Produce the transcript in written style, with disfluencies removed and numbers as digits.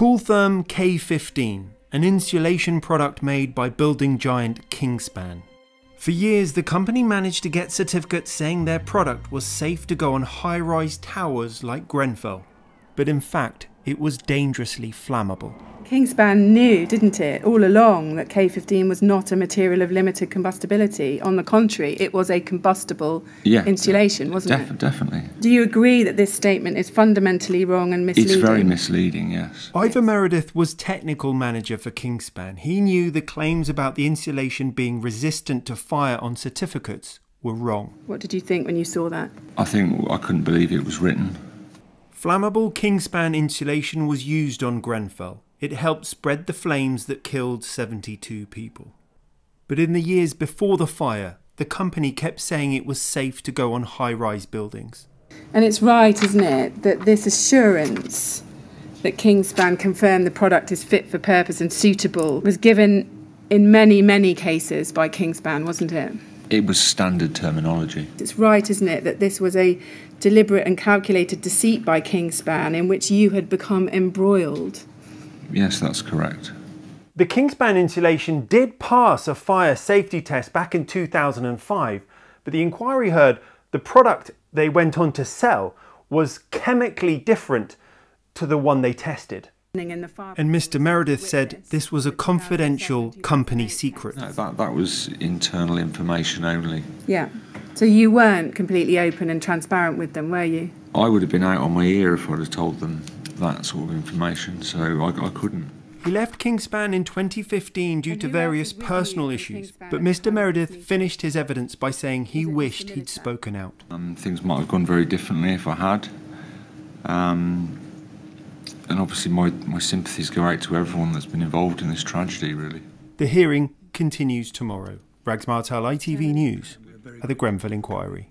Cooltherm K15, an insulation product made by building giant Kingspan. For years, the company managed to get certificates saying their product was safe to go on high-rise towers like Grenfell, but in fact, it was dangerously flammable. Kingspan knew, didn't it, all along that K15 was not a material of limited combustibility. On the contrary, it was a combustible insulation, wasn't it? Definitely. Do you agree that this statement is fundamentally wrong and misleading? It's very misleading, yes. Ivor Meredith was technical manager for Kingspan. He knew the claims about the insulation being resistant to fire on certificates were wrong. What did you think when you saw that? I couldn't believe it was written. Flammable Kingspan insulation was used on Grenfell. It helped spread the flames that killed 72 people. But in the years before the fire, the company kept saying it was safe to go on high-rise buildings. And it's right, isn't it, that this assurance that Kingspan confirmed the product is fit for purpose and suitable was given in many, many cases by Kingspan, wasn't it? It was standard terminology. It's right, isn't it, that this was a deliberate and calculated deceit by Kingspan in which you had become embroiled? Yes, that's correct. The Kingspan insulation did pass a fire safety test back in 2005, but the inquiry heard the product they went on to sell was chemically different to the one they tested. And Mr. Meredith said this was a confidential company secret. No, that was internal information only. Yeah. So you weren't completely open and transparent with them, were you? I would have been out on my ear if I'd have told them that sort of information, so I couldn't. He left Kingspan in 2015 due to various personal issues, but Mr. Meredith finished his evidence by saying he wished he'd spoken out. Things might have gone very differently if I had. And obviously my sympathies go out to everyone that's been involved in this tragedy, really. The hearing continues tomorrow. Rags Martel, ITV News, at the Grenfell Inquiry.